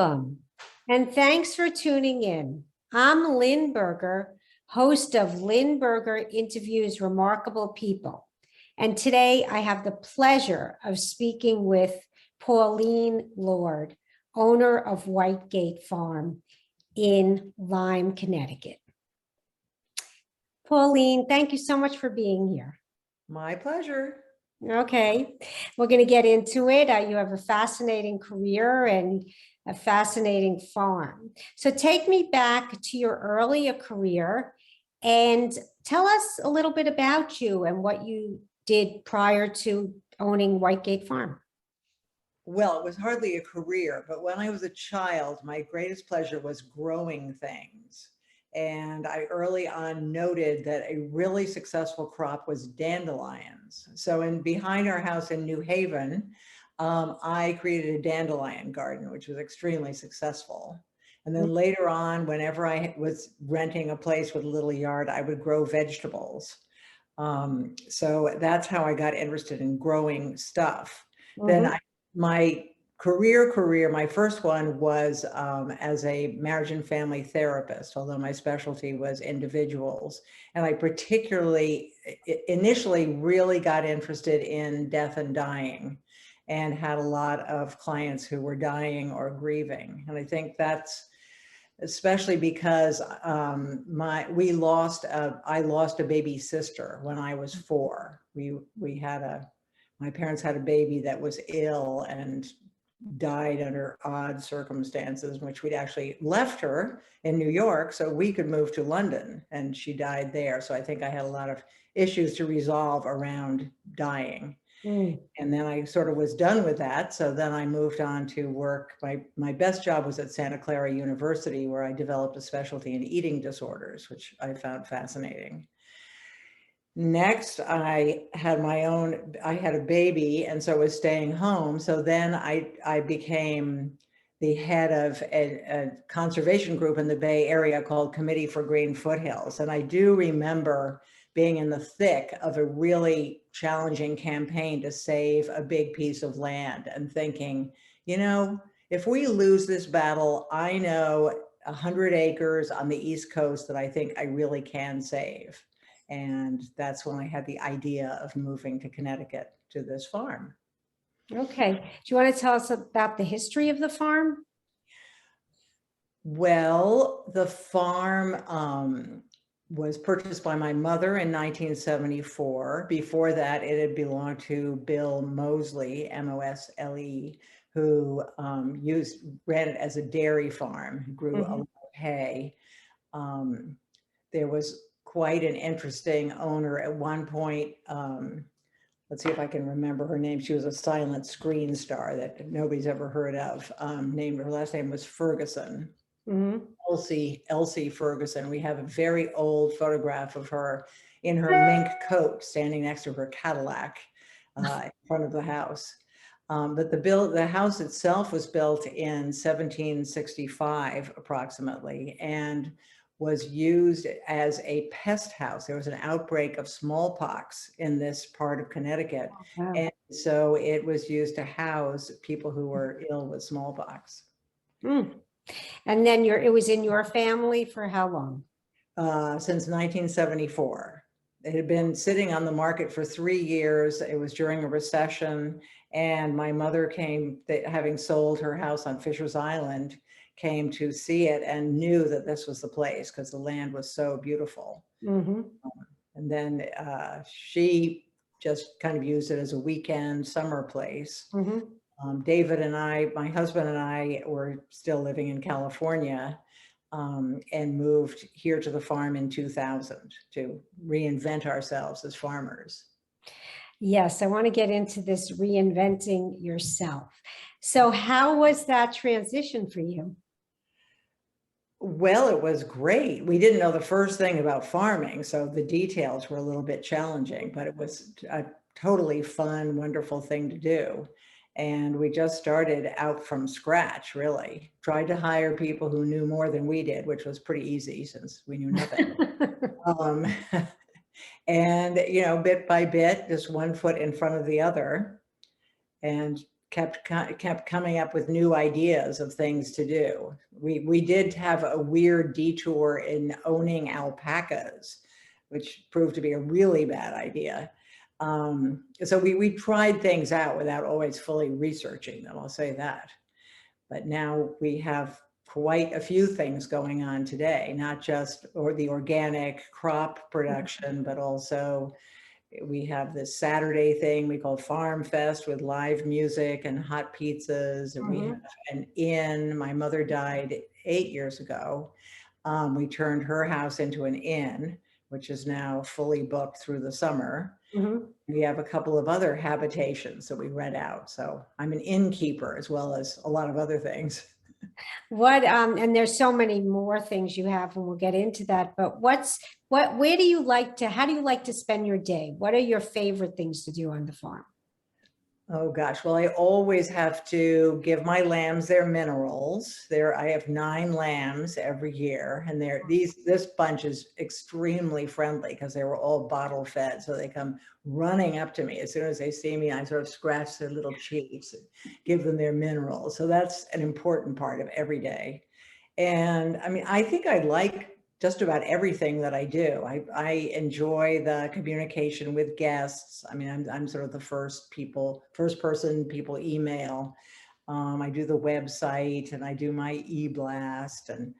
Welcome, and thanks for tuning in. I'm Lynn Berger, host of Lynn Berger Interviews Remarkable People. And today I have the pleasure of speaking with Pauline Lord, owner of Whitegate Farm in Lyme, Connecticut. Pauline, thank you so much for being here. My pleasure. Okay, we're going to get into it. You have a fascinating career and a fascinating farm. So take me back to your earlier career and tell us a little bit about you and what you did prior to owning Whitegate Farm. Well, it was hardly a career, but when I was a child, my greatest pleasure was growing things. And I early on noted that a really successful crop was dandelions. So behind our house in New Haven, I created a dandelion garden, which was extremely successful. And then later on, whenever I was renting a place with a little yard, I would grow vegetables. So that's how I got interested in growing stuff. Then my my first one was as a marriage and family therapist, although my specialty was individuals. And I particularly initially really got interested in death and dying and had a lot of clients who were dying or grieving. And I think that's especially because I lost a baby sister when I was 4. My parents had a baby that was ill and died under odd circumstances, in which we'd actually left her in New York so we could move to London, and she died there. So I think I had a lot of issues to resolve around dying. And then I sort of was done with that. So then I moved on to work. My best job was at Santa Clara University, where I developed a specialty in eating disorders, which I found fascinating. Next, I had a baby, and so I was staying home. So then I became the head of a conservation group in the Bay Area called Committee for Green Foothills. And I do remember being in the thick of a really challenging campaign to save a big piece of land and thinking, you know, if we lose this battle, I know 100 acres on the East Coast that I think I really can save. And that's when I had the idea of moving to Connecticut to this farm. Okay. Do you want to tell us about the history of the farm? Well, the farm was purchased by my mother in 1974. Before that, it had belonged to Bill Mosley, M-O-S-L-E, who ran it as a dairy farm, grew a lot of hay. There was quite an interesting owner at one point. Let's see if I can remember her name. She was a silent screen star that nobody's ever heard of. Her last name was Ferguson. Elsie Ferguson. We have a very old photograph of her in her mink coat standing next to her Cadillac in front of the house. But the house itself was built in 1765 approximately, and was used as a pest house. There was an outbreak of smallpox in this part of Connecticut. Wow. And so it was used to house people who were ill with smallpox. And then it was in your family for how long? Since 1974. It had been sitting on the market for 3 years. It was during a recession, and my mother came, having sold her house on Fisher's Island, came to see it and knew that this was the place because the land was so beautiful. And then she just kind of used it as a weekend summer place. David and I, my husband and I, were still living in California and moved here to the farm in 2000 to reinvent ourselves as farmers. Yes, I want to get into this reinventing yourself. So how was that transition for you? Well, it was great. We didn't know the first thing about farming, so the details were a little bit challenging, but it was a totally fun, wonderful thing to do. And we just started out from scratch, really. Tried to hire people who knew more than we did, which was pretty easy since we knew nothing. And, you know, bit by bit, just one foot in front of the other. And kept coming up with new ideas of things to do. We did have a weird detour in owning alpacas, which proved to be a really bad idea. So we tried things out without always fully researching them, I'll say that. But now we have quite a few things going on today, not just the organic crop production, but also we have this Saturday thing we call Farm Fest with live music and hot pizzas. And we have an inn. My mother died 8 years ago. We turned her house into an inn, which is now fully booked through the summer. We have a couple of other habitations that we rent out. So I'm an innkeeper as well as a lot of other things. And there's so many more things you have, and we'll get into that, but where do you like to, how do you like to spend your day? What are your favorite things to do on the farm? Oh gosh, well, I always have to give my lambs their minerals. I have 9 lambs every year, and this bunch is extremely friendly because they were all bottle fed. So they come running up to me as soon as they see me. I sort of scratch their little cheeks and give them their minerals. So that's an important part of every day. And I mean, I think I like just about everything that I do. I enjoy the communication with guests. I mean, I'm sort of the first person people email. I do the website and I do my e-blast. And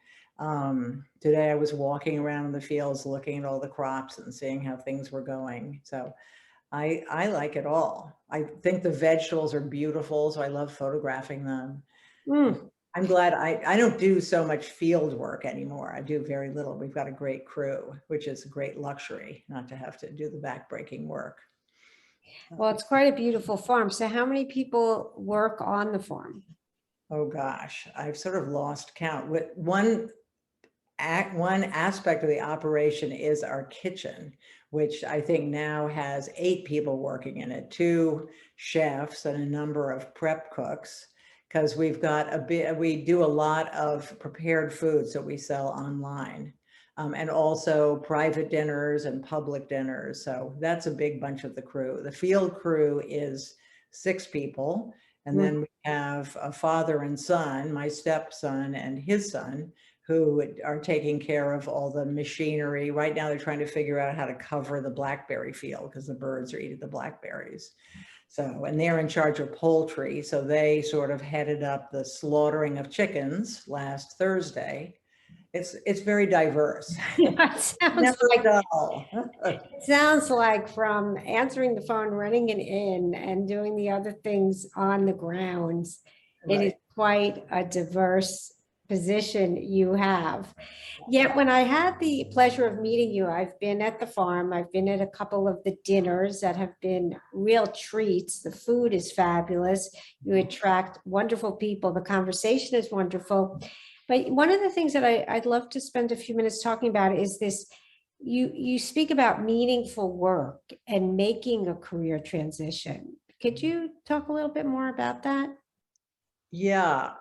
today I was walking around in the fields looking at all the crops and seeing how things were going. So I like it all. I think the vegetables are beautiful, so I love photographing them. I'm glad I don't do so much field work anymore. I do very little. We've got a great crew, which is a great luxury, not to have to do the backbreaking work. Well, it's quite a beautiful farm. So how many people work on the farm? Oh gosh, I've sort of lost count. One aspect of the operation is our kitchen, which I think now has 8 people working in it, 2 chefs and a number of prep cooks. Because we do a lot of prepared foods that we sell online, and also private dinners and public dinners. So that's a big bunch of the crew. The field crew is 6 people. And then we have a father and son, my stepson and his son, who are taking care of all the machinery. Right now, they're trying to figure out how to cover the blackberry field because the birds are eating the blackberries. So, and they're in charge of poultry. So they sort of headed up the slaughtering of chickens last Thursday. It's very diverse. It sounds Never like, dull. it sounds like from answering the phone, running an inn, and doing the other things on the grounds, it is Right. quite a diverse position you have. Yet when I had the pleasure of meeting you, I've been at the farm, I've been at a couple of the dinners that have been real treats. The food is fabulous. You attract wonderful people. The conversation is wonderful. But one of the things that I'd love to spend a few minutes talking about is this. You speak about meaningful work and making a career transition. Could you talk a little bit more about that? Yeah.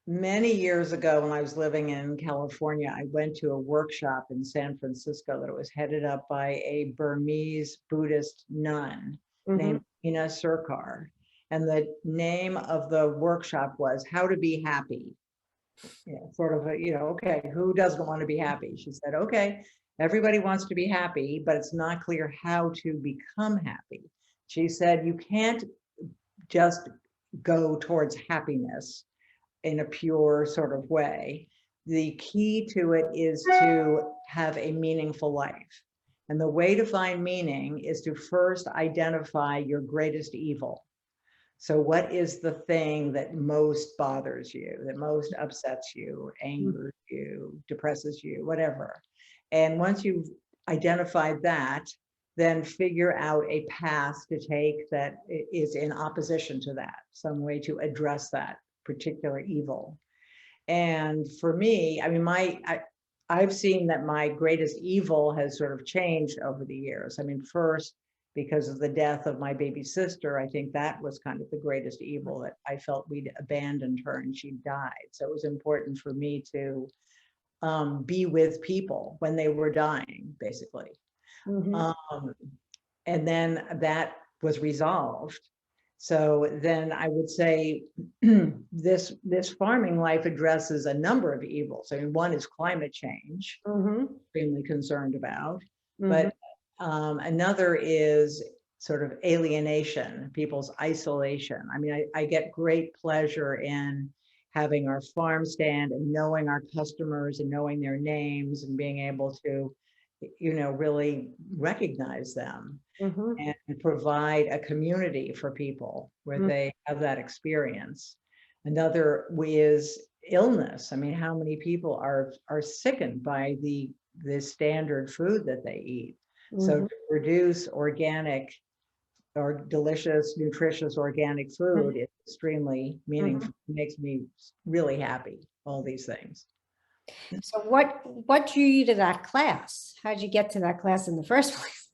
Many years ago, when I was living in California, I went to a workshop in San Francisco that was headed up by a Burmese Buddhist nun named Ina Surkar. And the name of the workshop was How to Be Happy. Sort of okay, who doesn't want to be happy? She said, okay, everybody wants to be happy, but it's not clear how to become happy. She said, you can't just go towards happiness in a pure sort of way. The key to it is to have a meaningful life. And the way to find meaning is to first identify your greatest evil. So what is the thing that most bothers you, that most upsets you, angers you, depresses you, whatever? And once you've identified that, then figure out a path to take that is in opposition to that, some way to address that particular evil. And for me, I mean, I've seen that my greatest evil has sort of changed over the years. I mean, first, because of the death of my baby sister, I think that was kind of the greatest evil, that I felt we'd abandoned her and she died. So it was important for me to be with people when they were dying, basically. And then that was resolved. So then I would say this farming life addresses a number of evils. I mean, one is climate change, extremely concerned about, but another is sort of alienation, people's isolation. I mean, I get great pleasure in having our farm stand and knowing our customers and knowing their names and being able to, really recognize them and provide a community for people where they have that experience. Another is illness. I mean, how many people are sickened by the standard food that they eat? So to produce organic or delicious, nutritious organic food is extremely meaningful. It makes me really happy, all these things. So what drew you to that class? How'd you get to that class in the first place?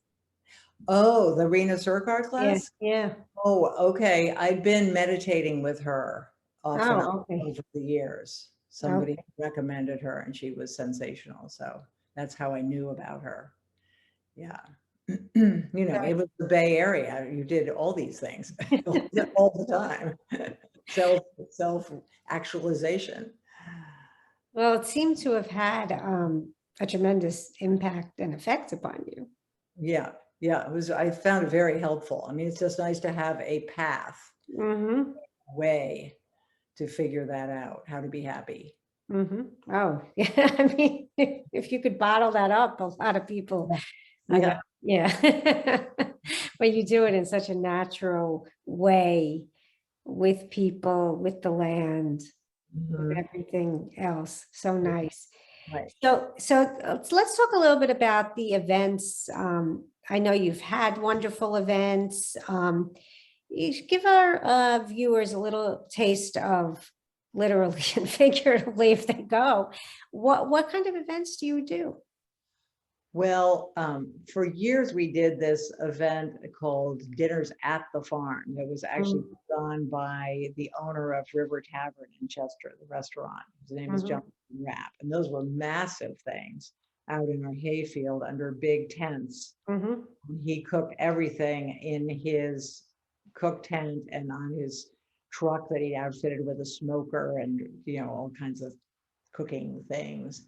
Oh, the Rena Surkar class? Yeah. Oh, okay. I've been meditating with her off and on Oh, okay. over the years. Somebody recommended her and she was sensational. So that's how I knew about her. Yeah. It was the Bay Area. You did all these things all the time. Self actualization. Well, it seemed to have had a tremendous impact and effect upon you. Yeah. Yeah. I found it very helpful. I mean, it's just nice to have a path, way to figure that out, how to be happy. Oh, yeah. I mean, if you could bottle that up, a lot of people, yeah. But you do it in such a natural way with people, with the land, with everything else. So nice. Right. So let's talk a little bit about the events. I know you've had wonderful events. You should give our viewers a little taste of, literally and figuratively, if they go. What kind of events do you do? Well, for years we did this event called Dinners at the Farm that was actually done by the owner of River Tavern in Chester, the restaurant. His name is Jonathan Rapp. And those were massive things out in our hayfield under big tents. He cooked everything in his cook tent and on his truck that he outfitted with a smoker and, all kinds of cooking things.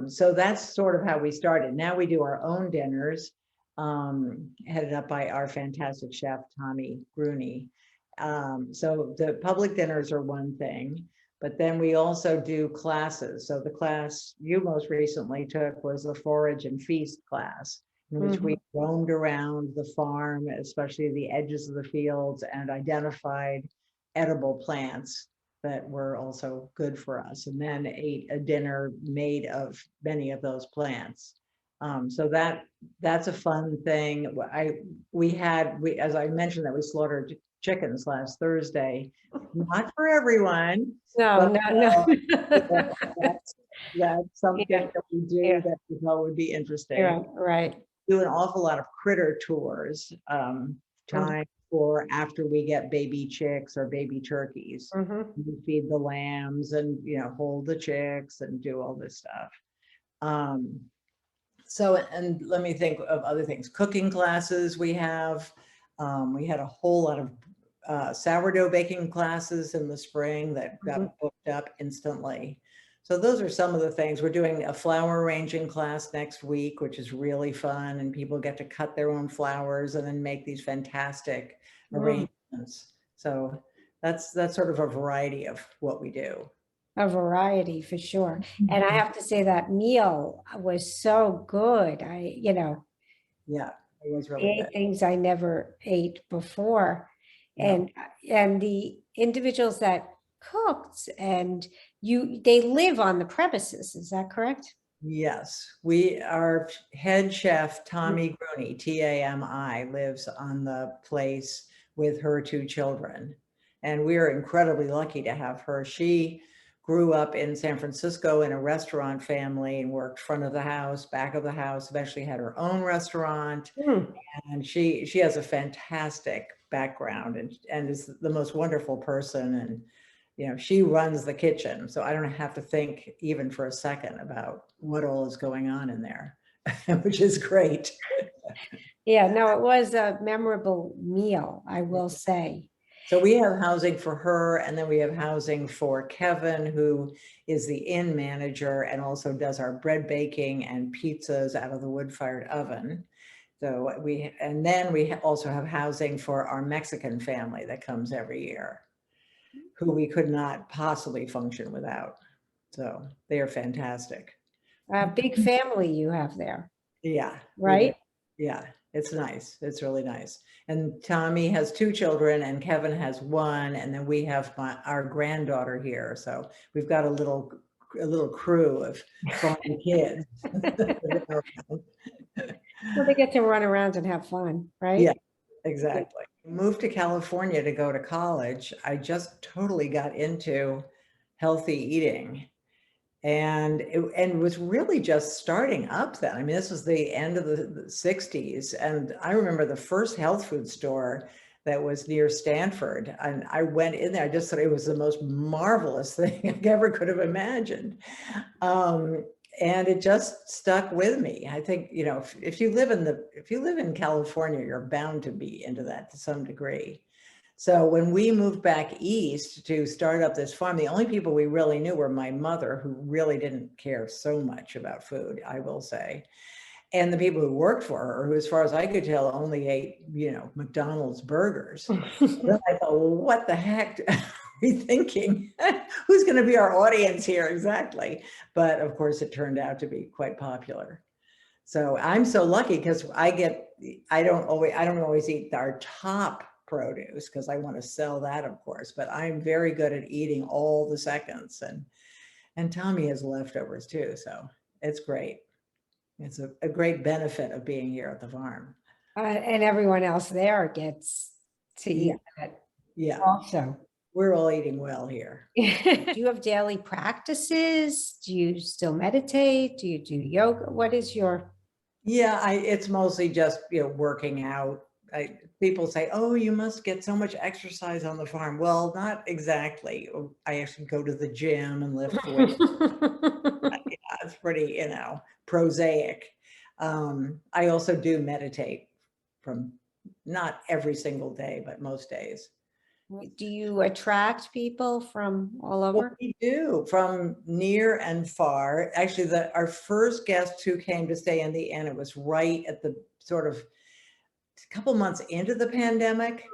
So that's sort of how we started. Now we do our own dinners, headed up by our fantastic chef, Tommy Grooney. So the public dinners are one thing, but then we also do classes. So the class you most recently took was the Forage and Feast class, in which we roamed around the farm, especially the edges of the fields, and identified edible plants that were also good for us, and then ate a dinner made of many of those plants. So that's a fun thing. As I mentioned, that we slaughtered chickens last Thursday. Not for everyone. No. That's something that we do that we thought would be interesting. Right. Do an awful lot of critter tours. Time for after we get baby chicks or baby turkeys. We feed the lambs and hold the chicks and do all this stuff. So, and let me think of other things. Cooking classes we have. We had a whole lot of sourdough baking classes in the spring that got booked up instantly. So those are some of the things. We're doing a flower arranging class next week, which is really fun, and people get to cut their own flowers and then make these fantastic arrangements. So that's sort of a variety of what we do. A variety for sure. And I have to say that meal was so good. Yeah, it was really good. Ate things I never ate before. And the individuals that cooked and they live on the premises, is that correct? Yes, our head chef, Tommy Grooney, Tami, lives on the place with her 2 children. And we are incredibly lucky to have her. She grew up in San Francisco in a restaurant family and worked front of the house, back of the house, eventually had her own restaurant. And she has a fantastic background and is the most wonderful person. And she runs the kitchen, so I don't have to think even for a second about what all is going on in there, which is great. Yeah, no, it was a memorable meal, I will say. So we have housing for her, and then we have housing for Kevin, who is the inn manager and also does our bread baking and pizzas out of the wood-fired oven. So and then we also have housing for our Mexican family that comes every year, who we could not possibly function without. So they are fantastic. A big family you have there, Yeah, we do. right? Yeah, it's nice. It's really nice. And Tommy has 2 children and Kevin has 1, and then we have our granddaughter here. So we've got a little crew of fun kids. Well, they get to run around and have fun, right? Yeah, exactly. Moved to California to go to college. I just totally got into healthy eating. And it was really just starting up then. I mean, this was the end of the 60s. And I remember the first health food store that was near Stanford. And I went in there, I just thought it was the most marvelous thing I ever could have imagined. And it just stuck with me. I think, you know, if you live in California, you're bound to be into that to some degree. So when we moved back east to start up this farm, the only people we really knew were my mother, who really didn't care so much about food, I will say, and the people who worked for her, who, as far as I could tell, only ate, you know, McDonald's burgers. Then I thought, well, what the heck are we thinking? Who's going to be our audience here exactly? But of course, it turned out to be quite popular. So I'm so lucky because I don't always eat our top produce because I want to sell that, of course, but I'm very good at eating all the seconds, and Tommy has leftovers too. So it's great. It's a great benefit of being here at the farm. And everyone else there gets to eat it Yeah. also. We're all eating well here. Do you have daily practices? Do you still meditate? Do you do yoga? What is your? Yeah, it's mostly just, you know, working out. People say, oh, you must get so much exercise on the farm. Well, not exactly. I actually go to the gym and lift weights. Yeah, it's pretty, you know, prosaic. I also do meditate from not every single day, but most days. Do you attract people from all Well, over? we do, from near and far. Actually, our first guest who came to stay in the inn, it was right at the sort of a couple months into the pandemic.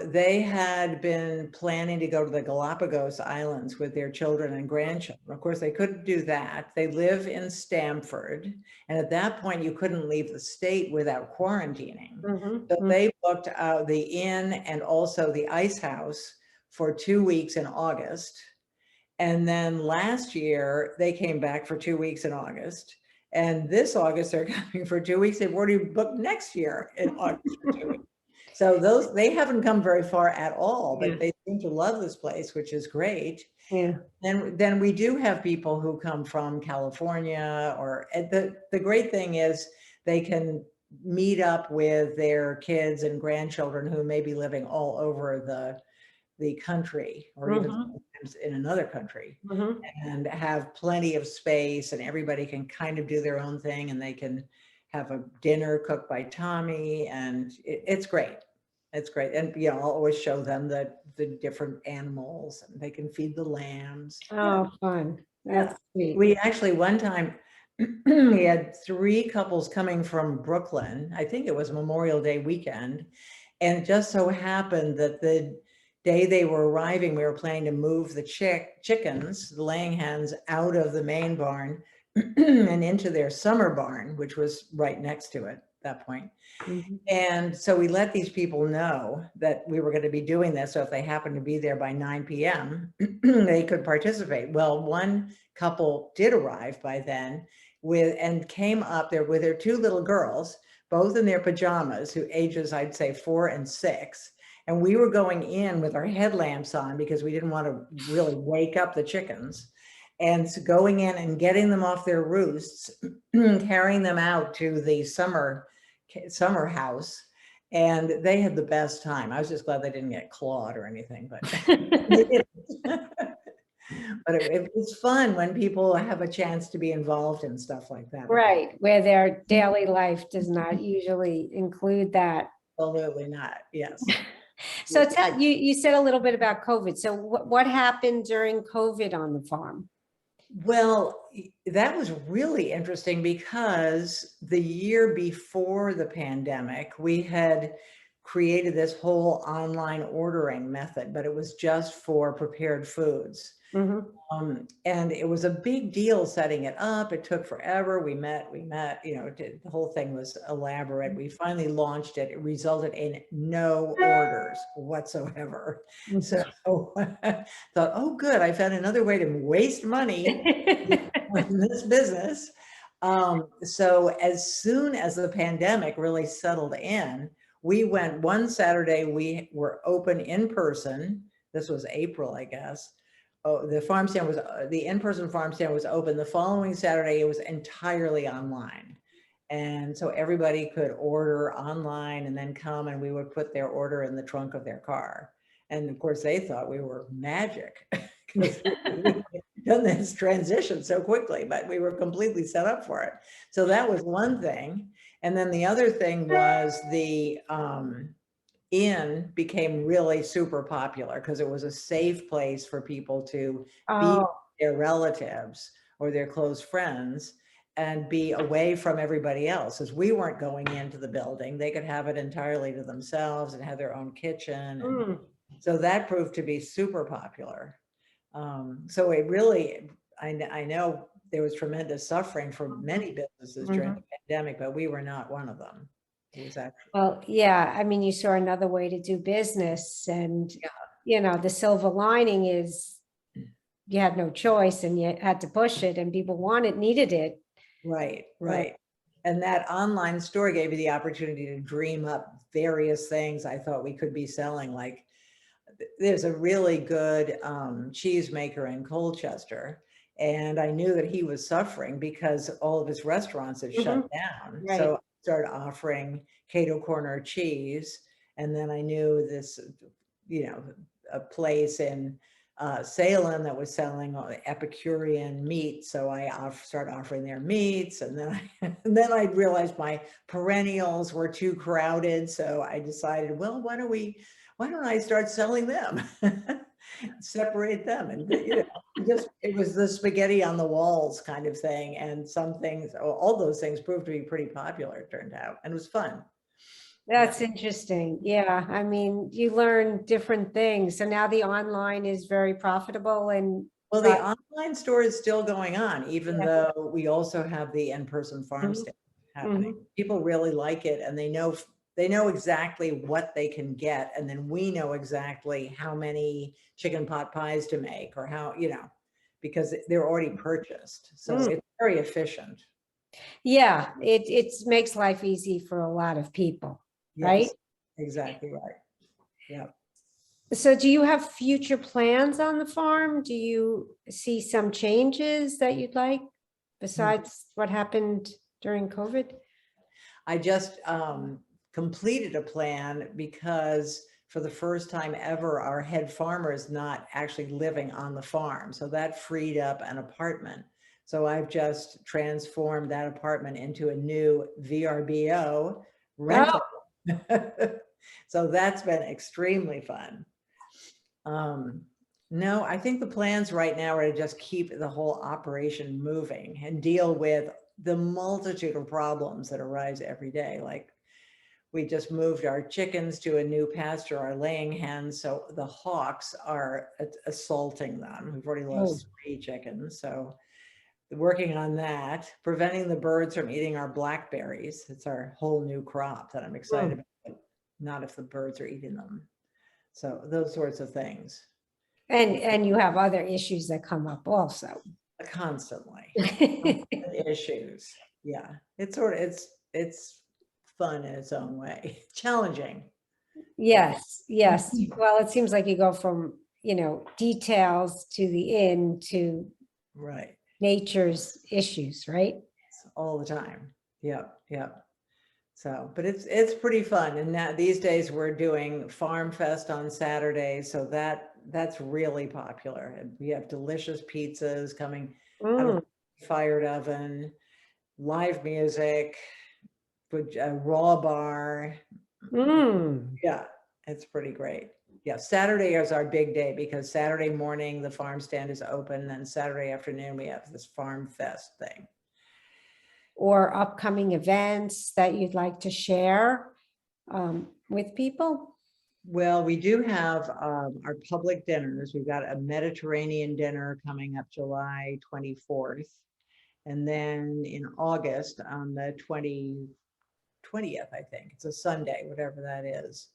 They had been planning to go to the Galapagos Islands with their children and grandchildren. Of course, they couldn't do that. They live in Stamford. And at that point, you couldn't leave the state without quarantining. So they booked out the inn and also the ice house for 2 weeks in August. And then last year, they came back for 2 weeks in August. And this August, they're coming for 2 weeks. They've already booked next year in August for 2 weeks. So they haven't come very far at all, but they seem to love this place, which is great. Yeah. And then we do have people who come from California, or the great thing is they can meet up with their kids and grandchildren who may be living all over the country, or even sometimes in another country, and have plenty of space, and everybody can kind of do their own thing, and they can have a dinner cooked by Tommy, and it's great. It's great. And, you know, I'll always show them the different animals, and they can feed the lambs. Oh, fun. That's sweet. We actually, one time, we had 3 couples coming from Brooklyn. I think it was Memorial Day weekend. And it just so happened that the day they were arriving, we were planning to move the chickens, the laying hens, out of the main barn and into their summer barn, which was right next to it at that point. And so we let these people know that we were going to be doing this. So if they happened to be there by 9 p.m., they could participate. Well, one couple did arrive by then and came up there with their 2 little girls, both in their pajamas, who ages, I'd say, 4 and 6. And we were going in with our headlamps on because we didn't want to really wake up the chickens. And so going in and getting them off their roosts, carrying them out to the summer house, and they had the best time. I was just glad they didn't get clawed or anything, but but it was fun when people have a chance to be involved in stuff like that. Right, where their daily life does not usually include that. Absolutely not. Yes. So tell you said a little bit about COVID. So what happened during COVID on the farm? Well, that was really interesting because the year before the pandemic, we had created this whole online ordering method, but it was just for prepared foods. Mhm. And it was a big deal setting it up. It took forever. We met, the whole thing was elaborate. We finally launched it. It resulted in no orders whatsoever. So I thought, oh, good. I found another way to waste money in this business. So as soon as the pandemic really settled in, we went one Saturday, we were open in person. This was April, I guess. Oh, the farm stand was, the in-person farm stand was open. The following Saturday, it was entirely online. And so everybody could order online and then come and we would put their order in the trunk of their car. And of course they thought we were magic because we done this transition so quickly, but we were completely set up for it. So that was one thing. And then the other thing was the, inn became really super popular because it was a safe place for people to be with Oh, their relatives or their close friends and be away from everybody else. As we weren't going into the building, they could have it entirely to themselves and have their own kitchen. And mm, so that proved to be super popular. So it really, I know there was tremendous suffering for many businesses during the pandemic, but we were not one of them. It was actually, well, yeah, I mean, you saw another way to do business and, yeah. the silver lining is you had no choice and you had to push it and people needed it. Right, But right. And that online store gave you the opportunity to dream up various things I thought we could be selling. Like there's a really good cheese maker in Colchester. And I knew that he was suffering because all of his restaurants had shut down. right. So I started offering Cato Corner cheese. And then I knew this, a place in Salem that was selling Epicurean meat. So I started offering their meats. And then and then I realized my perennials were too crowded. So I decided, well, why don't I start selling them? Separate them. And, just, it was the spaghetti on the walls kind of thing. And some things, all those things proved to be pretty popular, it turned out. And it was fun. That's interesting. Yeah, I mean, you learn different things. So now the online is very profitable and Well, the online store is still going on, even yeah. though we also have the in-person farm stand happening. People really like it and they know exactly what they can get. And then we know exactly how many chicken pot pies to make or how, because they're already purchased. So it's very efficient. Yeah, it makes life easy for a lot of people, right? Yes, exactly right. Yeah. So do you have future plans on the farm? Do you see some changes that you'd like besides what happened during COVID? I just completed a plan because for the first time ever, our head farmer is not actually living on the farm. So that freed up an apartment. So I've just transformed that apartment into a new VRBO rental. Oh, So that's been extremely fun. No, I think the plans right now are to just keep the whole operation moving and deal with the multitude of problems that arise every day. Like we just moved our chickens to a new pasture, our laying hens. So the hawks are assaulting them. We've already lost 3 chickens. So working on that, preventing the birds from eating our blackberries. It's our whole new crop that I'm excited about, but not if the birds are eating them. So those sorts of things. and you have other issues that come up also. Constantly. Issues. Yeah. It's it's fun in its own way. Challenging. Yes, yes. Well, it seems like you go from, details to the end to Right. nature's issues, right? All the time. Yep. Yep. So, but it's pretty fun. And now these days we're doing Farm Fest on Saturdays. So that's really popular. And we have delicious pizzas coming out of the fired oven, live music, a raw bar. Mm. Yeah. It's pretty great. Yeah, Saturday is our big day because Saturday morning, the farm stand is open, and Saturday afternoon, we have this farm fest thing. Or upcoming events that you'd like to share with people? Well, we do have our public dinners. We've got a Mediterranean dinner coming up July 24th. And then in August on the 20th, I think, it's a Sunday, whatever that is,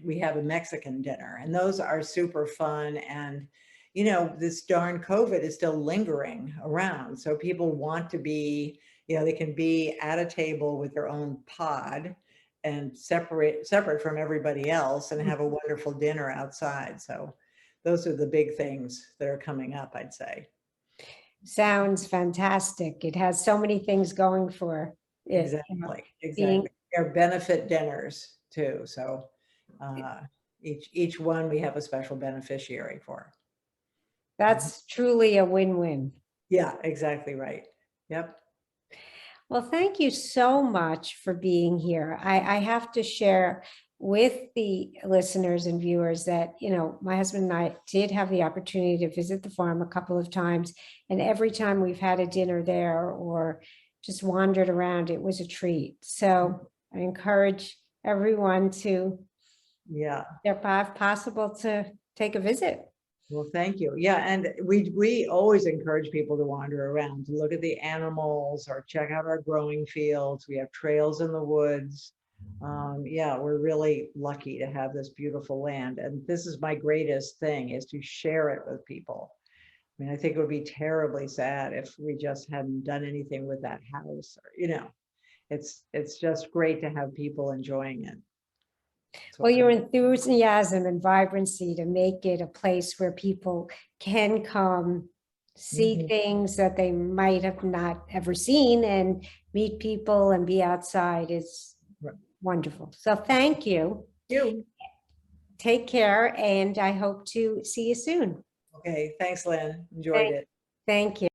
we have a Mexican dinner. And those are super fun. And, you know, this darn COVID is still lingering around. So people want to be, you know, they can be at a table with their own pod and separate from everybody else and have a wonderful dinner outside. So those are the big things that are coming up, I'd say. Sounds fantastic. It has so many things going for it. Exactly. They're benefit dinners too. So each one we have a special beneficiary for. That's truly a win-win. Yeah, exactly right. Yep. Well, thank you so much for being here. I have to share with the listeners and viewers that, you know, my husband and I did have the opportunity to visit the farm a couple of times. And every time we've had a dinner there or just wandered around, it was a treat. So I encourage everyone to, if possible, to take a visit. Well, thank you. Yeah, and we always encourage people to wander around, to look at the animals or check out our growing fields. We have trails in the woods. Yeah, we're really lucky to have this beautiful land. And this is my greatest thing, is to share it with people. I mean, I think it would be terribly sad if we just hadn't done anything with that house. Or, you know, it's just great to have people enjoying it. Well, your enthusiasm and vibrancy to make it a place where people can come see things that they might have not ever seen and meet people and be outside is wonderful. So thank you. Take care, and I hope to see you soon. Okay, thanks, Lynn. Enjoyed it. Thank you.